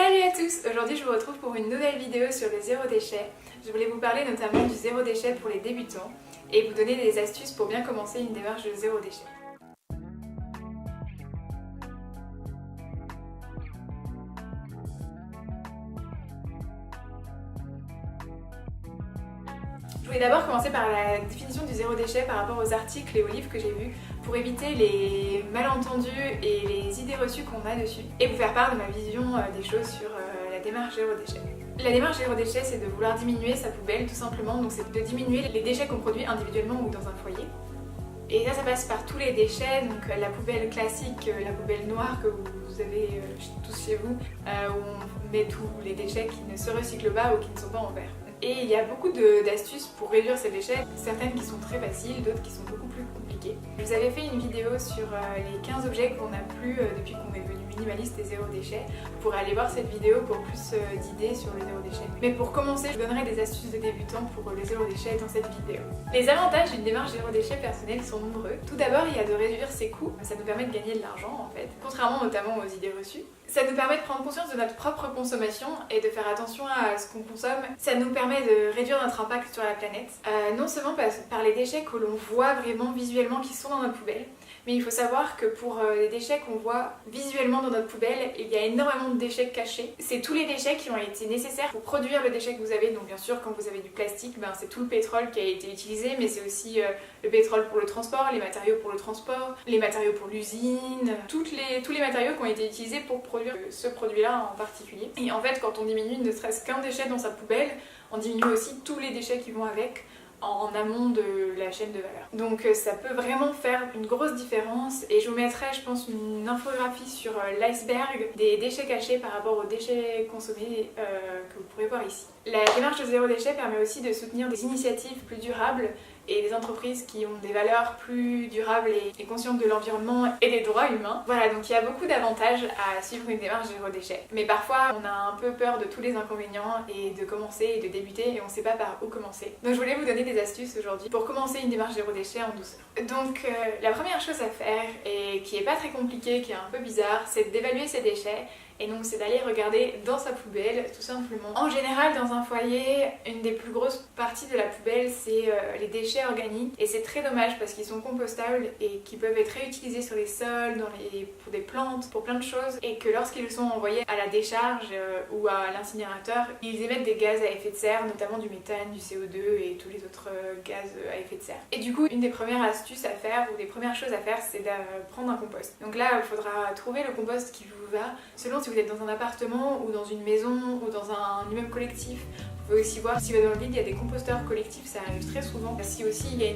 Salut à tous! Aujourd'hui je vous retrouve pour une nouvelle vidéo sur le zéro déchet. Je voulais vous parler notamment du zéro déchet pour les débutants et vous donner des astuces pour bien commencer une démarche de zéro déchet. Je voulais d'abord commencer par la définition du zéro déchet par rapport aux articles et aux livres que j'ai vus pour éviter les malentendus et les idées reçues qu'on a dessus et vous faire part de ma vision des choses sur la démarche zéro déchet. La démarche zéro déchet, c'est de vouloir diminuer sa poubelle tout simplement, donc c'est de diminuer les déchets qu'on produit individuellement ou dans un foyer. Et ça passe par tous les déchets, donc la poubelle classique, la poubelle noire que vous avez tous chez vous, où on met tous les déchets qui ne se recyclent pas ou qui ne sont pas en verre. Et il y a beaucoup d'astuces pour réduire ces déchets, certaines qui sont très faciles, d'autres qui sont beaucoup plus compliquées. Je vous avais fait une vidéo sur les 15 objets qu'on n'a plus depuis qu'on est devenu minimaliste et zéro déchet. Vous pourrez aller voir cette vidéo pour plus d'idées sur le zéro déchet. Mais pour commencer, je vous donnerai des astuces de débutants pour le zéro déchet dans cette vidéo. Les avantages d'une démarche zéro déchet personnelle sont nombreux. Tout d'abord, il y a de réduire ses coûts. Ça nous permet de gagner de l'argent en fait, contrairement notamment aux idées reçues. Ça nous permet de prendre conscience de notre propre consommation et de faire attention à ce qu'on consomme. Ça nous permet de réduire notre impact sur la planète. Non seulement par les déchets que l'on voit vraiment visuellement qui sont dans notre poubelle, mais il faut savoir que pour les déchets qu'on voit visuellement dans notre poubelle, il y a énormément de déchets cachés. C'est tous les déchets qui ont été nécessaires pour produire le déchet que vous avez. Donc bien sûr, quand vous avez du plastique, c'est tout le pétrole qui a été utilisé, mais c'est aussi le pétrole pour le transport, les matériaux pour le transport, les matériaux pour l'usine, tous les matériaux qui ont été utilisés pour produire ce produit-là en particulier. Et en fait, quand on diminue ne serait-ce qu'un déchet dans sa poubelle, on diminue aussi tous les déchets qui vont avec en amont de la chaîne de valeur. Donc ça peut vraiment faire une grosse différence et je vous mettrai je pense une infographie sur l'iceberg des déchets cachés par rapport aux déchets consommés que vous pourrez voir ici. La démarche de zéro déchet permet aussi de soutenir des initiatives plus durables et des entreprises qui ont des valeurs plus durables et conscientes de l'environnement et des droits humains. Voilà, donc il y a beaucoup d'avantages à suivre une démarche zéro déchet. Mais parfois on a un peu peur de tous les inconvénients et de commencer et de débuter et on ne sait pas par où commencer. Donc je voulais vous donner des astuces aujourd'hui pour commencer une démarche zéro déchet en douceur. Donc la première chose à faire, et qui est pas très compliquée, qui est un peu bizarre, c'est d'évaluer ses déchets. Et donc c'est d'aller regarder dans sa poubelle tout simplement. En général dans un foyer, une des plus grosses parties de la poubelle c'est les déchets organiques. Et c'est très dommage parce qu'ils sont compostables et qui peuvent être réutilisés sur les sols, pour des plantes, pour plein de choses. Et que lorsqu'ils sont envoyés à la décharge ou à l'incinérateur, ils émettent des gaz à effet de serre, notamment du méthane, du CO2 et tous les autres gaz à effet de serre. Et du coup une des premières astuces à faire ou des premières choses à faire c'est de prendre un compost. Donc là il faudra trouver le compost qui vous va selon si vous êtes dans un appartement ou dans une maison ou dans un immeuble collectif. Vous pouvez aussi voir si dans le vide il y a des composteurs collectifs, ça arrive très souvent. Si aussi il y a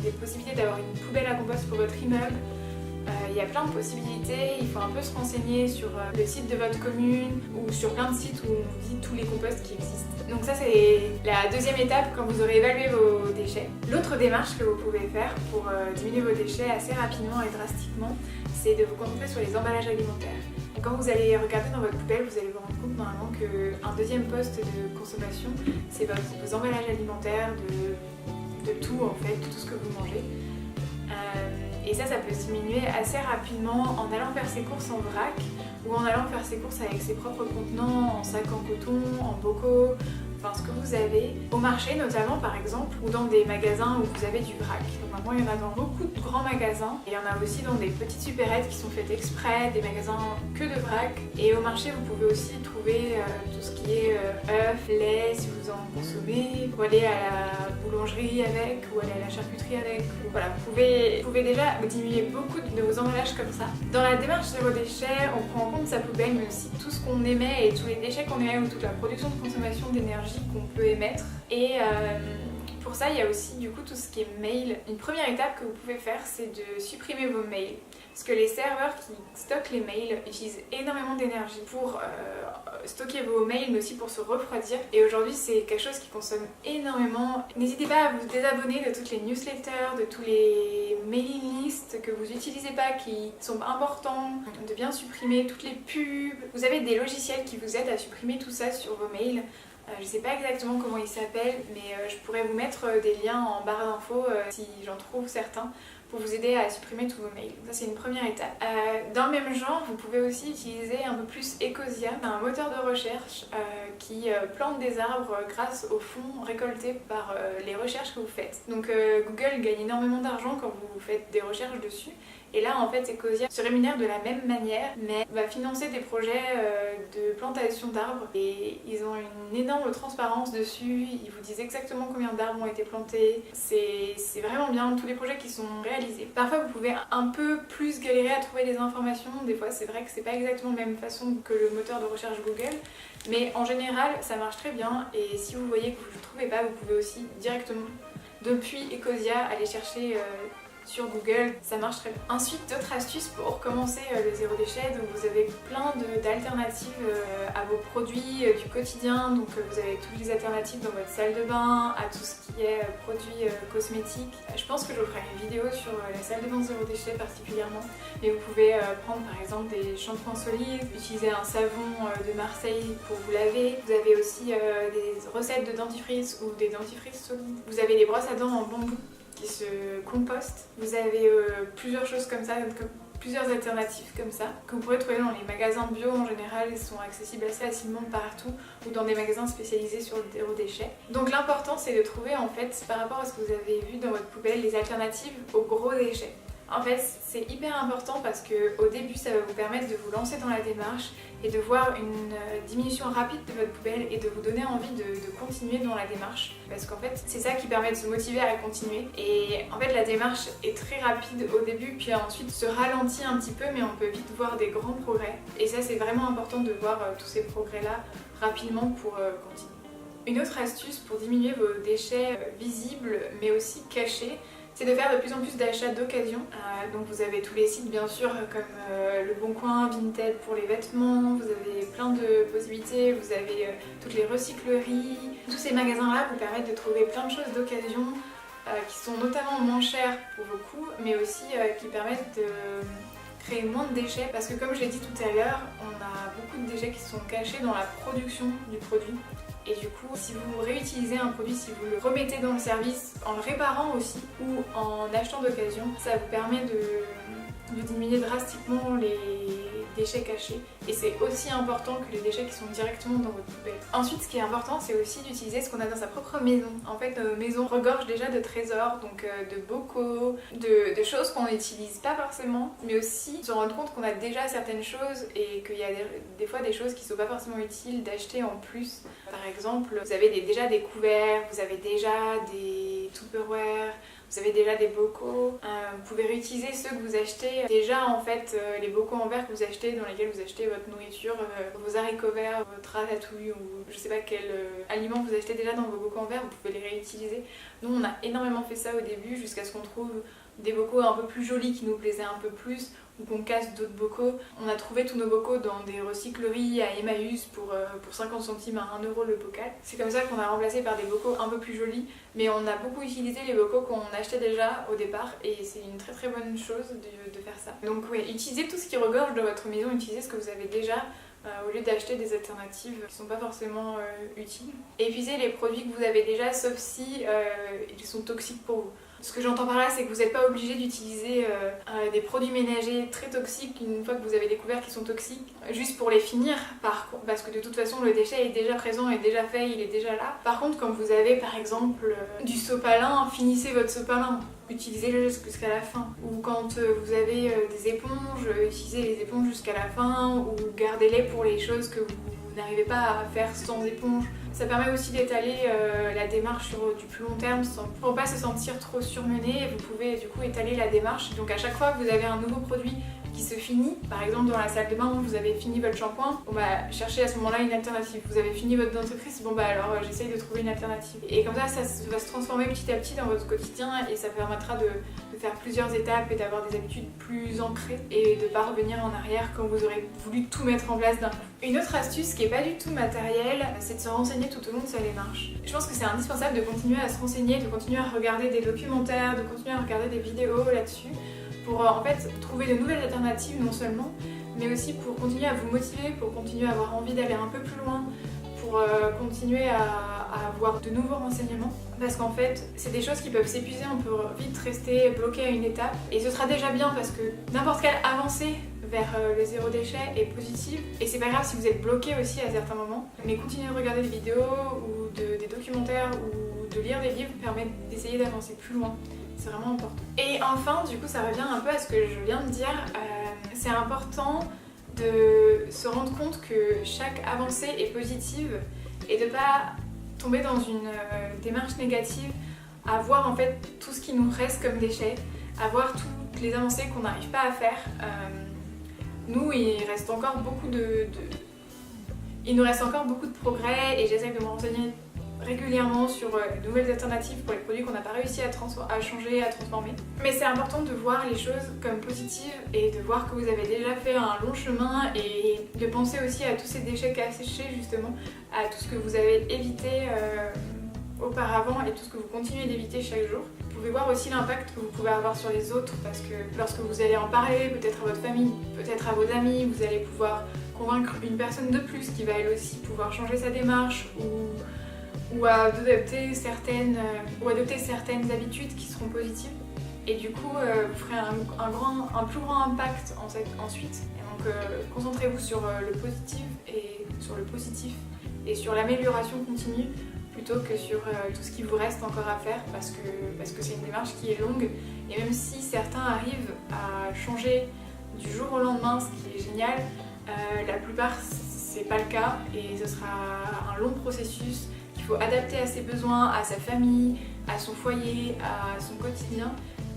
des possibilités d'avoir une poubelle à compost pour votre immeuble, il y a plein de possibilités, il faut un peu se renseigner sur le site de votre commune ou sur plein de sites où on vous dit tous les composts qui existent. Donc ça c'est la deuxième étape quand vous aurez évalué vos déchets. L'autre démarche que vous pouvez faire pour diminuer vos déchets assez rapidement et drastiquement, c'est de vous concentrer sur les emballages alimentaires. Donc quand vous allez regarder dans votre poubelle, vous allez vous rendre compte normalement qu'un deuxième poste de consommation, c'est vos emballages alimentaires de tout en fait, de tout ce que vous mangez. Et ça peut se diminuer assez rapidement en allant faire ses courses en vrac ou en allant faire ses courses avec ses propres contenants, en sac en coton, en bocaux, enfin ce que vous avez, au marché notamment par exemple, ou dans des magasins où vous avez du vrac. Donc maintenant il y en a dans beaucoup de grands magasins, et il y en a aussi dans des petites supérettes qui sont faites exprès, des magasins que de vrac. Et au marché vous pouvez aussi trouver tout ce qui est œufs, lait si vous en consommez, ou aller à la boulangerie avec, ou aller à la charcuterie avec. Voilà, vous pouvez déjà diminuer beaucoup de vos emballages comme ça. Dans la démarche zéro déchet, on prend en compte sa poubelle, mais aussi tout ce qu'on émet et tous les déchets qu'on émet ou toute la production de consommation d'énergie qu'on peut émettre. Et pour ça, il y a aussi du coup tout ce qui est mail. Une première étape que vous pouvez faire, c'est de supprimer vos mails. Parce que les serveurs qui stockent les mails utilisent énormément d'énergie pour stocker vos mails, mais aussi pour se refroidir. Et aujourd'hui, c'est quelque chose qui consomme énormément. N'hésitez pas à vous désabonner de toutes les newsletters, de tous les mailing lists que vous n'utilisez pas, qui sont importants, de bien supprimer toutes les pubs. Vous avez des logiciels qui vous aident à supprimer tout ça sur vos mails. Je ne sais pas exactement comment ils s'appellent, mais je pourrais vous mettre des liens en barre d'infos si j'en trouve certains pour vous aider à supprimer tous vos mails. Ça c'est une première étape. Dans le même genre, vous pouvez aussi utiliser un peu plus Ecosia, un moteur de recherche qui plante des arbres grâce aux fonds récoltés par les recherches que vous faites. Donc Google gagne énormément d'argent quand vous faites des recherches dessus. Et là, en fait, Ecosia se rémunère de la même manière, mais va financer des projets de plantation d'arbres. Et ils ont une énorme transparence dessus, ils vous disent exactement combien d'arbres ont été plantés. C'est vraiment bien, tous les projets qui sont réalisés. Parfois, vous pouvez un peu plus galérer à trouver des informations. Des fois, c'est vrai que c'est pas exactement la même façon que le moteur de recherche Google. Mais en général, ça marche très bien. Et si vous voyez que vous ne trouvez pas, vous pouvez aussi directement, depuis Ecosia, aller chercher sur Google, ça marche très bien. Ensuite, d'autres astuces pour commencer le zéro déchet. Donc vous avez plein d'alternatives à vos produits du quotidien. Donc vous avez toutes les alternatives dans votre salle de bain, à tout ce qui est produits cosmétiques. Je pense que je vous ferai une vidéo sur la salle de bain zéro déchet particulièrement. Mais vous pouvez prendre par exemple des shampoings solides, utiliser un savon de Marseille pour vous laver. Vous avez aussi des recettes de dentifrice ou des dentifrices solides. Vous avez des brosses à dents en bambou qui se compostent. Vous avez plusieurs choses comme ça, plusieurs alternatives comme ça, que vous pourrez trouver dans les magasins bio en général. Ils sont accessibles assez facilement partout ou dans des magasins spécialisés sur le zéro déchet. Donc l'important c'est de trouver en fait, par rapport à ce que vous avez vu dans votre poubelle, les alternatives aux gros déchets. En fait, c'est hyper important parce qu'au début, ça va vous permettre de vous lancer dans la démarche et de voir une diminution rapide de votre poubelle et de vous donner envie de continuer dans la démarche. Parce qu'en fait, c'est ça qui permet de se motiver à continuer. Et en fait, la démarche est très rapide au début, puis ensuite se ralentit un petit peu, mais on peut vite voir des grands progrès. Et ça, c'est vraiment important de voir tous ces progrès-là rapidement pour continuer. Une autre astuce pour diminuer vos déchets visibles, mais aussi cachés, c'est de faire de plus en plus d'achats d'occasion. Donc vous avez tous les sites bien sûr comme Le Bon Coin, Vinted pour les vêtements, vous avez plein de possibilités, vous avez toutes les recycleries. Tous ces magasins-là vous permettent de trouver plein de choses d'occasion qui sont notamment moins chères pour vos coûts, mais aussi qui permettent de créer moins de déchets parce que comme je l'ai dit tout à l'heure, on a beaucoup de déchets qui sont cachés dans la production du produit. Et du coup, si vous réutilisez un produit, si vous le remettez dans le service, en le réparant aussi ou en achetant d'occasion, ça vous permet de diminuer drastiquement les déchets cachés. Et c'est aussi important que les déchets qui sont directement dans votre poubelle. Ensuite, ce qui est important, c'est aussi d'utiliser ce qu'on a dans sa propre maison. En fait, nos maisons regorgent déjà de trésors, donc de bocaux, de choses qu'on n'utilise pas forcément, mais aussi se rendre compte qu'on a déjà certaines choses et qu'il y a des fois des choses qui ne sont pas forcément utiles d'acheter en plus. Par exemple, vous avez déjà des couverts, vous avez déjà des Tupperware, vous avez déjà des bocaux, vous pouvez réutiliser ceux que vous achetez déjà en fait, les bocaux en verre que vous achetez, dans lesquels vous achetez votre nourriture, vos haricots verts, votre ratatouille ou je sais pas quel aliment vous achetez déjà dans vos bocaux en verre, vous pouvez les réutiliser. Nous on a énormément fait ça au début jusqu'à ce qu'on trouve des bocaux un peu plus jolis qui nous plaisaient un peu plus ou qu'on casse d'autres bocaux. On a trouvé tous nos bocaux dans des recycleries à Emmaüs pour 50 centimes à 1 euro le bocal. C'est comme ça qu'on a remplacé par des bocaux un peu plus jolis, mais on a beaucoup utilisé les bocaux qu'on achetait déjà au départ et c'est une très très bonne chose de faire ça. Donc oui, utilisez tout ce qui regorge de votre maison, utilisez ce que vous avez déjà au lieu d'acheter des alternatives qui ne sont pas forcément utiles. Épuisez les produits que vous avez déjà, sauf si ils sont toxiques pour vous. Ce que j'entends par là, c'est que vous n'êtes pas obligé d'utiliser des produits ménagers très toxiques une fois que vous avez découvert qu'ils sont toxiques, juste pour les finir, parce que de toute façon le déchet est déjà présent, est déjà fait, il est déjà là. Par contre, quand vous avez par exemple du sopalin, finissez votre sopalin, utilisez-le jusqu'à la fin. Ou quand vous avez des éponges, utilisez les éponges jusqu'à la fin, ou gardez-les pour les choses que vous n'arrivez pas à faire sans éponge. Ça permet aussi d'étaler la démarche sur du plus long terme pour pas se sentir trop surmené. Vous pouvez du coup étaler la démarche. Donc à chaque fois que vous avez un nouveau produit qui se finit, par exemple dans la salle de bain, vous avez fini votre shampoing, bon bah cherchez à ce moment-là une alternative. Vous avez fini votre dentifrice, bon bah alors j'essaye de trouver une alternative. Et comme ça va se transformer petit à petit dans votre quotidien et ça permettra de faire plusieurs étapes et d'avoir des habitudes plus ancrées et de pas revenir en arrière quand vous aurez voulu tout mettre en place d'un coup. Une autre astuce qui est pas du tout matérielle, c'est de se renseigner tout au long de sa démarche. Je pense que c'est indispensable de continuer à se renseigner, de continuer à regarder des documentaires, de continuer à regarder des vidéos là-dessus pour en fait trouver de nouvelles alternatives non seulement, mais aussi pour continuer à vous motiver, pour continuer à avoir envie d'aller un peu plus loin, pour continuer à avoir de nouveaux renseignements. Parce qu'en fait, c'est des choses qui peuvent s'épuiser, on peut vite rester bloqué à une étape. Et ce sera déjà bien parce que n'importe quelle avancée vers le zéro déchet est positive. Et c'est pas grave si vous êtes bloqué aussi à certains moments. Mais continuer de regarder des vidéos ou des documentaires ou de lire des livres permet d'essayer d'avancer plus loin. C'est vraiment important. Et enfin, du coup, ça revient un peu à ce que je viens de dire. C'est important de se rendre compte que chaque avancée est positive et de pas tomber dans une démarche négative, à voir en fait tout ce qui nous reste comme déchets, à voir toutes les avancées qu'on n'arrive pas à faire. Nous, il nous reste encore beaucoup de progrès et j'essaie de me renseigner régulièrement sur de nouvelles alternatives pour les produits qu'on n'a pas réussi à changer, à transformer. Mais c'est important de voir les choses comme positives et de voir que vous avez déjà fait un long chemin et de penser aussi à tous ces déchets cachés justement, à tout ce que vous avez évité auparavant et tout ce que vous continuez d'éviter chaque jour. Vous pouvez voir aussi l'impact que vous pouvez avoir sur les autres parce que lorsque vous allez en parler, peut-être à votre famille, peut-être à vos amis, vous allez pouvoir convaincre une personne de plus qui va elle aussi pouvoir changer sa démarche ou adopter certaines habitudes qui seront positives. Et du coup, vous ferez un plus grand impact ensuite. Et donc, concentrez-vous sur le positif et sur l'amélioration continue plutôt que sur tout ce qui vous reste encore à faire parce que c'est une démarche qui est longue. Et même si certains arrivent à changer du jour au lendemain, ce qui est génial, la plupart c'est pas le cas et ce sera un long processus. Il faut adapter à ses besoins, à sa famille, à son foyer, à son quotidien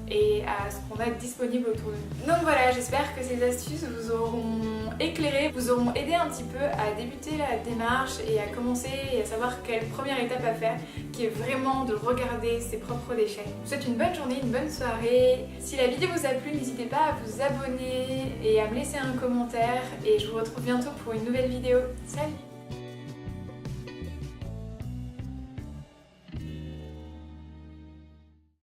et à ce qu'on a disponible autour de nous. Donc voilà, j'espère que ces astuces vous auront éclairé, vous auront aidé un petit peu à débuter la démarche et à commencer et à savoir quelle première étape à faire, qui est vraiment de regarder ses propres déchets. Je vous souhaite une bonne journée, une bonne soirée. Si la vidéo vous a plu, n'hésitez pas à vous abonner et à me laisser un commentaire et je vous retrouve bientôt pour une nouvelle vidéo. Salut!